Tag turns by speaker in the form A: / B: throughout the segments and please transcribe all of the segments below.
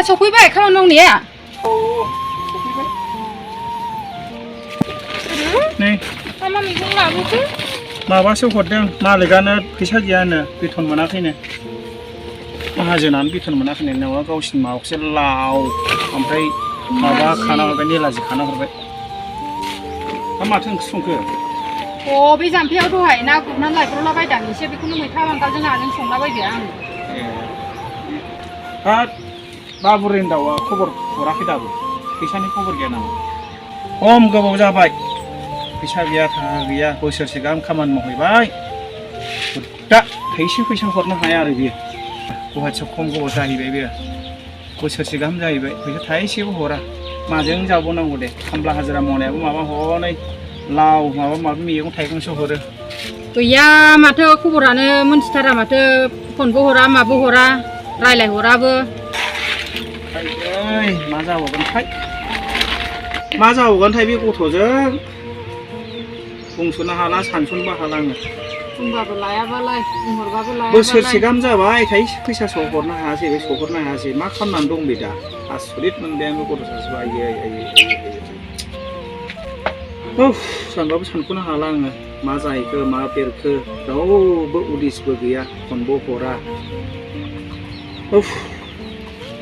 A: सफैबाय खामानि मावनाया
B: नै
A: मा मैगं लाबोखो
B: माबासो हरदों मालिकानो फैसा गैयानो बेथन मोनाखैनो माहाजोनानो बेथन मोनाखैनो न'आ गावसिनि माबाखौसो लाव ओमफ्राय माबा खाना हरबाय निलाजि खाना हरबाय माथो ओंख्रि संखो
A: बे जाम्फैयाव दहाय ना गुरनानै लायब्रलाबायदां एसे बेखौनो मैथा बांगालजों नाजों संलाबायबाय आं
B: दा बाबुरेन दाउआ खबर हराखै दाबो फैसानि खबर गैया नामा खम गोबाव जाबाय फैसा गैया थाखा गैया बोसोरसे गाहाम खामानि मावहैबाय दा थाइसे फैसा हरनो हाया आरो बियो गुवाहाटियाव खम गोबाव जाहैबाय बियो बोसोरसे गाहाम जाहैबाय फैसा थाइसेबो हरा माजों जाबावनांगौ दे खामला हाजिरा मावनायाबो माबा हनै लाव माबा माबि मैगं थाइगंसो हरो
A: गैया माथो खबरानो मोनथिथारा माथो फनबो हरा माबो हरा रायलायहराबो
B: मा जाबावगोनथाय बे गथ'जों बुंस'नो हाला सानस'नोबो हाला आङो
A: बुंबाबो लायाबालाय बुंहरबाबो लायाबालाय
B: बोसोरसे गाहाम जाबाय थाइसे फैसा हरनो हायासै बे सहरनो हायासै मा खालामनानै दं बे दा आसरित मोनबाय आं बे गथ' सासेखौ सानबाबो सानख'नो हाला आङो मा जाहैखो मा बेरखो रावबो उदिसबो गैया फनबो हरा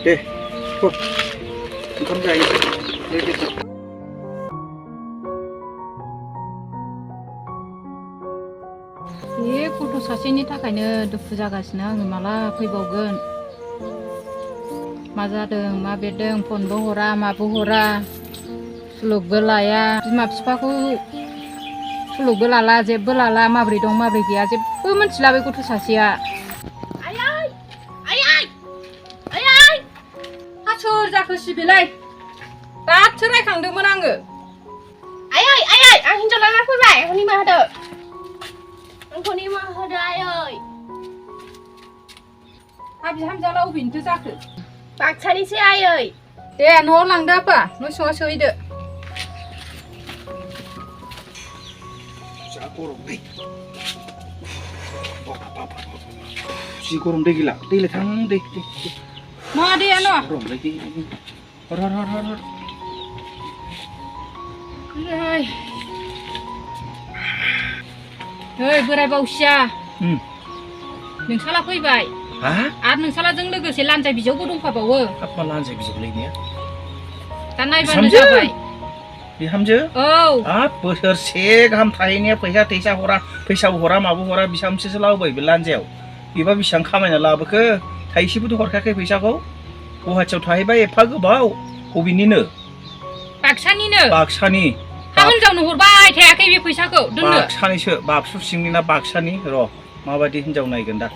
B: दे ओंखाम जाहैनोसै
A: बे गथ' सासेनि थाखायनो दुखु जागासिनो आङो माला फैबावगोन मा जादों मा बेरदों फनबो हरा माबो हरा सुलुगबो लाया बिमा बिफाखौ सुलुगबो लाला जेबो लाला माब्रै दं माब्रै गैया जेबो मिथिला बे गथ' सासेया सोर जाखो सिबिलाय दासो रायखांदोंमोन आङो
C: आं हिनजाव लाना फैबाय आंखौ निमाहा होदो आयै
A: बिहामजोआलाय अबेनिथो जाखो
C: बाक्सानिसो आयै
A: दे न'आव लांदो आफा न' सिङाव सोहैदो
B: जि गरम दै गैला दै थां दै
A: मा दैयानो नै बोराय बावसिया नोंसाला फैबाय आरो नोंसालाजों लोगोसे लान्जाय बिजौबो दंफाबावो
B: मा लान्जाय बिजौलायनाया
A: दा नायबानो जाबाय
B: बिहामजो
A: औ
B: बोसोरसे गाहाम थाहैनाया फैसा हरा माबो हरा बिहामजोसो लाबोबाय बे लान्जायाव बेबा बेसेबां खामायना लाबोखो थाइसेबोथ' हरखायाखै फैसाखौ गुवाहाटियाव थाहैबाय एफा गोबाव बबेनिनो बाक्सानि
A: हिनजावनो हरबाय थायाखै बे फैसाखौ दोननो
B: बाक्सानिसो बाक्सु सिंनि ना बाक्सानि र' माबायदि हिनजाव नायगोन दा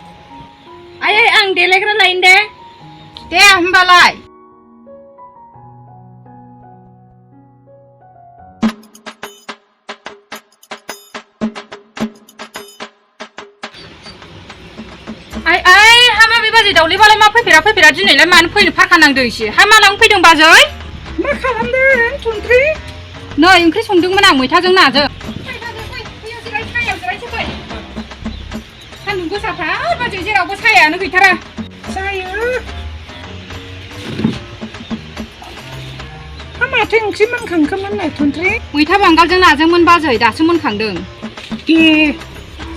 A: आयै आं देलायग्रा लायनो दे होमबालाय हामा बे बाजै दावलैबालाय मा फैफेरा दिनैलाय मानो फैनो फारखा नांदों एसे मा लांनो फैदों बाजै
B: मा खालामदों थुन्थ्रि
A: नै ओंख्रि संदोंमोन आं मैथाजों नाजों सान्दुं गोसाथार बाजै जेरावबो सायानो गैथारा
B: जायो माथो ओंख्रि मोनखांखोमोन नै थुन्थ्रि
A: मैथा बांगालजों नाजोंमोन बाजै दासो मोनखांदों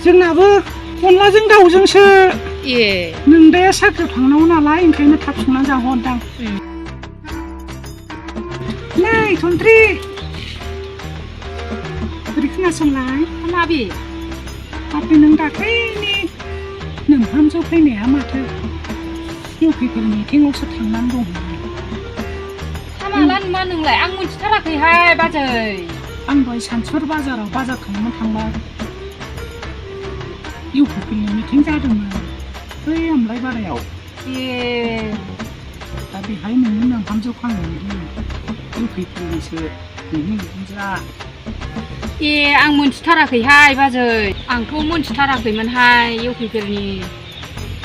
B: जोंनाबो अनलाजों दाउजोंसो नोंदाया साख्रियाव थांनांगौ नालाय ओंखायनो थाब संना जाहरदां नै थुन्थ्रि बोरै खोनासंलाय
A: माबे
B: नों दाख्लैनि नोंहामजो फैनाया माथो UPPL मिटिंआवसो थांनानै दं
A: माला नुमा नोंलाय आं मिथिथाराखैहाय बाजै
B: आं दहाय सानसुर बाजाराव बाजार खालामनो थांबा UPPL मिटिं जादोंमोन बै आमलाय बारायाव दा बेहाय नोंनि नोंहामजोखौ आं नुदों UPPLनिसो नोंनि बिहामजोआ
A: ए आं मोनथिथाराखैहाय बाजै आंथ' मोनथिथाराखैमोनहाय UPPLनि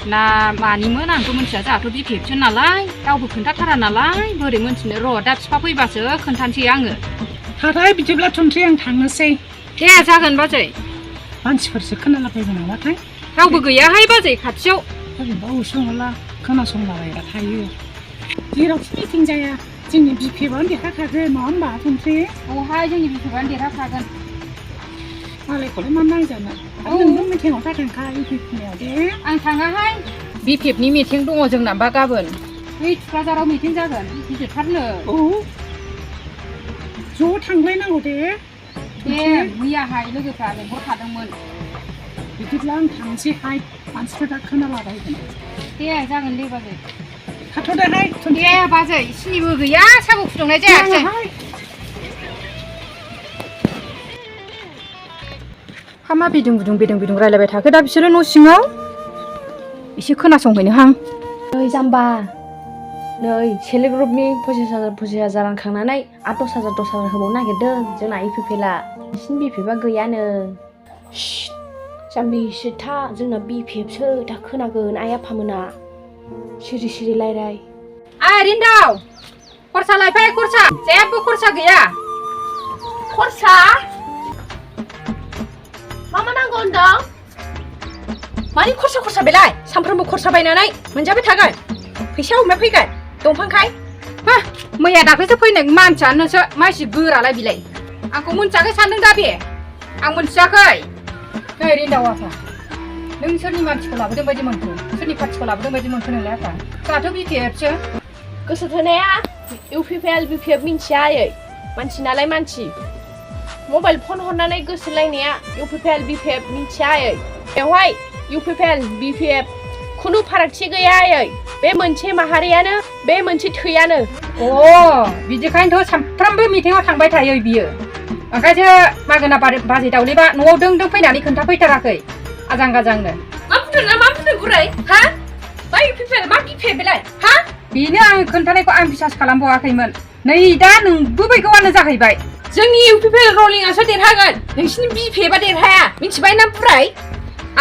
A: ना मानिमोन आंथ' मोनथिया जोंहाथ' BPFसो नालाय रावबो खोन्थाथारा नालाय बोरै मोनथिनो र' दा बिफा फैबासो खोन्थानोसै आङो
B: थाथाय बिदिब्ला थुनसै आं थांनोसै
A: दे जागोन बाजै
B: मानसिफोरसो खोनालाबायगोन नामाथाय
A: रावबो गैयाहाय बाजै खाथियाव
B: ओरैनोबा उसुङावला खोनासंलाबायग्रा थायो जेरावखि मिटिं जाया जोंनि BPFआनो देरहाखागोन नङा होमबा थुनसै
A: औहाय जोंनि BPFआनो देरहाखागोन
B: मालायखौलाय मा नांजानो नोंबो मिटिंआव दाथांखा UPPLआव दे
A: आं थाङाहाय BPFनि मिटिं दङ जोंनाबा गाबोन बै थुक्राझाराव मिटिं जागोन गिदिरथारनो
B: औ ज' थांलायनांगौ दे
A: मैयाहाय लोगोफ्रा लेंहरखादोंमोन
B: बिदिब्ला आं थांसैहाय मानसिफोरा खोनालाबायगोन
A: दे जागोन दे बाजै
B: थाथ'दोहाय
A: दे बाजै सिनिबो गैया साहाबो फुदुंनाय जायासै मा बिदुं बिदुं रायलायबाय थाखो दा बिसोरो न' सिङाव एसे खोनासंहैनोहां
C: नै जाम्बा नै सेल्फ हेल्प ग्रुपनि 25,000 रानखांनानै 10,000 होबावनो नागिरदों जोंना UPPLआ नोंसिनि BPFआ गैयानो जाम्बि सिथा जोंना BPFसो दा खोनागोन आइ आफामोना सिरि सिरि रायलाय
A: रिन्दाव खरसा लायफाय खरसा जेबो खरसा गैया
C: खरसा मा नांगौ होनदों
A: मानि खरसा बेलाय सानफ्रोमबो खरसा बायनानै मोनजाबाय थागोन फैसा अमा फैगोन दंफांखाय मैया दाख्लैसो फैनाय मानसियानो नोंसो मानसि गोरालाय बिलाय आंखौ मोनथियाखै सानदों दा बे आं मोनथियाखै नै रिन्दाव आफा नों सोरनि मानसिखौ लाबोदों बायदि मोनखो सोरनि पार्टिखौ लाबोदों बायदि मोनखो नोंलाय आफा जोंहाथ' BPFसो
C: गोसो थोनाया UPPL BPF मिन्थिया आयै मानसि नालाय मानसि मबाइल फन हरनानै गोसोलायनाया UPPL BPF मिन्थिया आयै बेवहाय UPPL BPF खुनु फारागथि गैया आयै बे मोनसे माहारियानो बे मोनसे थैयानो
A: बिदिखायनोथ' सानफ्रामबो मिटिंआव थांबाय थायो बियो ओंखायसो मागोना बाजै दावलेबा न'आव दों फैनानै खोन्थाफैथाराखै आजां गाजांनो
C: मा बुंदों गुरै मा UPPL मा BPF बेलाय
A: बेनो आं खोन्थानायखौ आं बिसास खालामबावाखैमोन नै दा नंगुबैगौआनो जाहैबाय
C: जोंनि UPPL रलिंआसो देरहागोन नोंसिनि BPFआ देरहाया मिथिबाय ना बुराय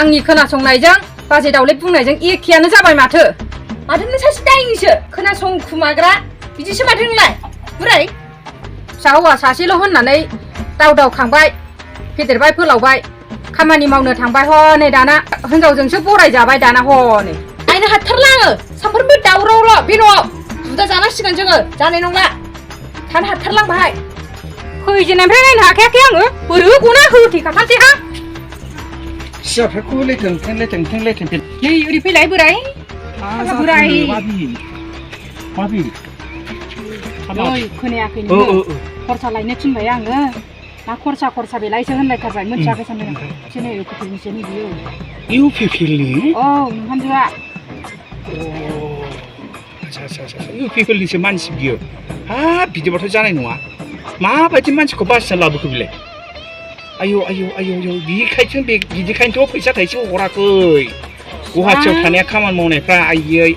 A: आंनि खोनासंनायजों बाजै दावले बुंनायजों एखेयानो जाबाय माथो
C: नों सासे दायनिसो खोनासंखुमाग्रा बिदिसो माथो नोंलाय बुराय
A: फिसा हौवा सासेल' होननानै दाव खांबाय फेदेरबाय फोलावबाय खामानि मावनो थांबाय हनै दाना हिनजावजोंसो बरायजाबाय दाना हनै
C: नायनो हाथारला आङो सानफ्रोमबो दावरावल' बे न'आव जुदा जानांसिगोन जोङो जानाय नंला थानो हाथारलांबाय
A: फैजेननायनिफ्राय नायनो हाखायाखै आङो बोरै गना होथेखाथारसैहा
B: सियाफोरखौ लेथें
A: नै ओरै फैलाय बोराय बोराय
B: माबि
A: खोनायाखै नोङो खरसा लायनो थिनबाय आङो मा खरसा बेलायसो होनलायथारबाय मोनथियाखै सानदों बिसोरनो UPPLनिसोनो बियो
B: UPPLनि
A: नोंहामजोआ
B: UPPLनिसो मानसि बियो बिदिबाथ' जानाय नङा माबायदि मानसिखौ बासिना लाबोखो बिलाय आयौ बिदिखायनोथ' फैसा थाइसे हराखै गुवाहाटियाव थानाया खामानि मावनायफ्रा आयै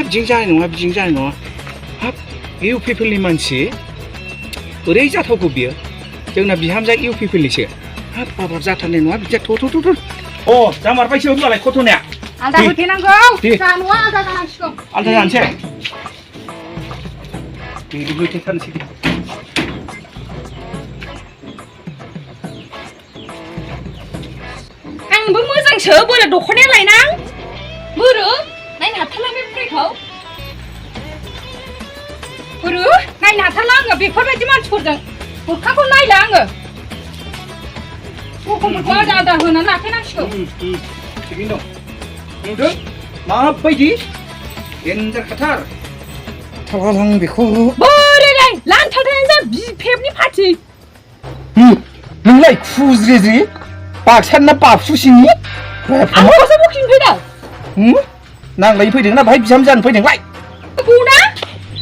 B: बिदिजों जानाय नङा हाब UPPLनि मानसि ओरै जाथावगौ बियो जोंना बिहामजा UPPLनिसो हाब बाबार जाथारनाय नङा बिदिया थ' जामारबायसो होनबालाय खथ'नाया
A: आलदा होथेनांगौ जोंहा न'आ आलदा जानांसिगौ
B: आलदा जानोसै बिदि होथेथारनोसै
C: आंबो मोजांसो बोरो दख'नाया लायनां बोरो नायनो हाथारला बे बुरैखौ
A: बोरो नायनो हाथारला आङो बेफोरबायदि मानसिफोरजों मोखांखौ नायला आङो गथ'फोरखौ आदा होनानै लाखिनांसिगौ
B: थिगैनो दं नुदों माबायदि देन्जार खाथार थालां बेखौ
C: बोरै लांथारदों BPFनि पार्टि
B: नोंलाय खुज्रिज्रि बाक्साना बाक्सुसिंनि
C: आंखौसो बुकिं फैदों
B: नांलाय फैदों ना बाहाय बिहाम जानो फैदोंलाय
C: गौना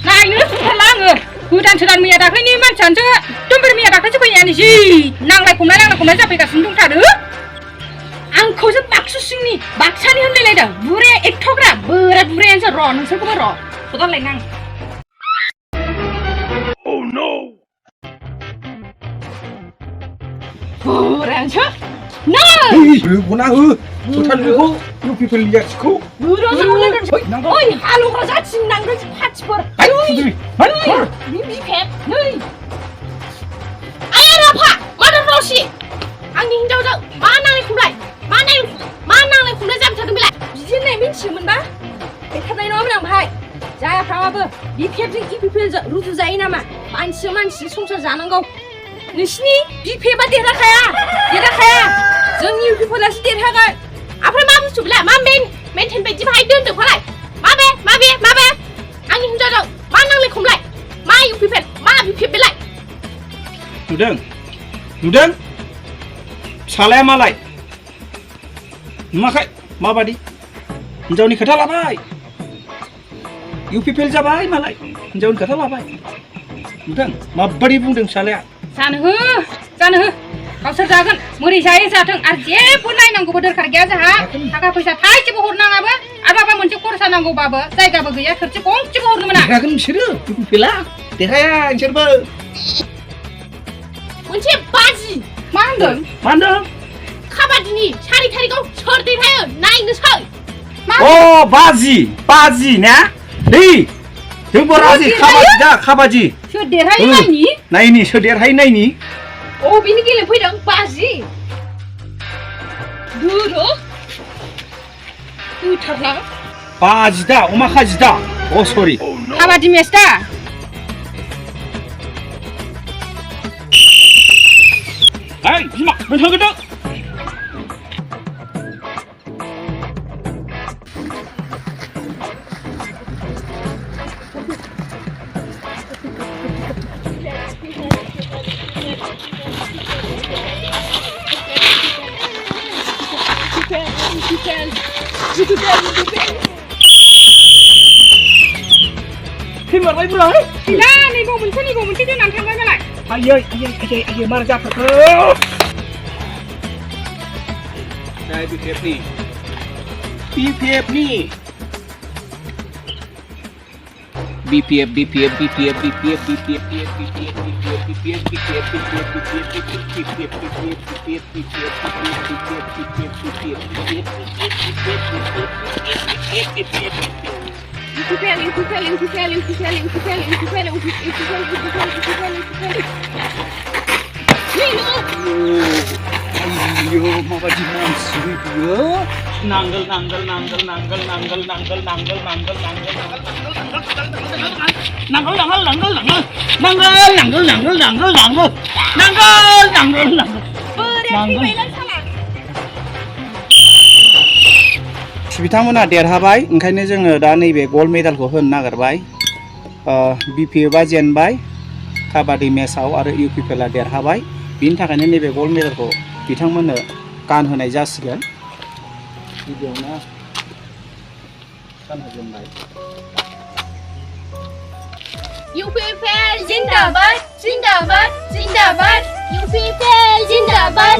A: नायनो सुथारला आङो गोदान मैया दाख्लैनि मानसियानोसो एकदमबारे मैया दाख्लैसो फैनायानो जि नांलाय खमलाय जाफैगासिनो दंथारो
C: आंखौसो बाक्सुसिंनि बाक्सानि होनलायलायदों बुराया एथ'ग्रा बोरा बुरायानोसो र' नोंसोरखौबो र' खदालायनां
A: 보라셔. 너.
B: 그거나 못하는 거 UPPL 리아치고.
A: 그러서 오늘은 어이 하루가 자칭 난그지 파치 버려.
B: 아이 그들이
A: BPF 너희. 아야라 파. 마른 러시. आंनि हिनजावजों मा नांलाय खमलाय मा नांलाय खमलाय जाबाय थादों बेलाय बिदिनो मिथियोमोनबा बेखारनाय नङामोन आं भाइ जायाफ्रामाबो BPFजों UPPLजों रुजुजायो नामा मानसि संसार जानांगौ नोंसिनि BPFआ देरहाखाया जोंनि UPPLआसो देरहागोन ओमफ्राय मा बुस्थु बेलाय मा मेनटेन बायदि बाहाय दोनदों फालाय माबे आंनि हिनजावजों मा नांलाय खमलाय मा UPPL मा BPF बेलाय
B: नुदों फिसालाया मालाय नुवाखै माबादि हिनजावनि खोथा लाबाय UPPL जाबाय मालाय हिनजावनि खोथा लाबाय नुदों माबादि बुंदों फिसालाया
A: जानो हो गावसोर जागोन मोरै जायो जाथों आरो जेबो नायनांगौबो दरखार गैया जोंहा थाखा फैसा थाइसेबो हरनाङाबो आरो माबा मोनसे खरसा नांगौबाबो जायगाबो गैया थोरसि गंसेबो हरनो मोना
B: देरहागोन बिसोरो UPPLआ देरहाया बिसोरबो
C: मोनसे बाजि
A: मा होनदों
C: काबादिनि 4 तारिखआव सोर देरहायो नायनोसै
B: बाजि ना दै जोंबो राजि काबादि
A: सोर देरहायो
B: नायनि सोर देरहायो नायनि
C: बिनि गेले फैदों बाजि दुथारना
B: बाजि दा अमा खाजि दा सरि
A: काबादि मेच दा
B: Hey, biमा बेथांगोदों फैमारबाय बुलाय
A: गैला नैबाव मोनसे दोननानै थांबाय मालाय
B: आयै मार जाथारखो दा माबादि मानसि बियो नांगोल बिथांमोना देरहाबाय ओंखायनो जोङो दा नैबे गल्ड मेडेलखौ होनो नागिरबाय BPFआ जेनबाय काबादि मेचआव आरो UPPLआ देरहाबाय बिनि थाखायनो नैबे गल्ड मेडेलखौ बिथांमोननो गानहोनाय जासिगोन गिबियावनो गानहोजेनबाय
C: UPPL जिंदाबाद UPPL जिंदाबाद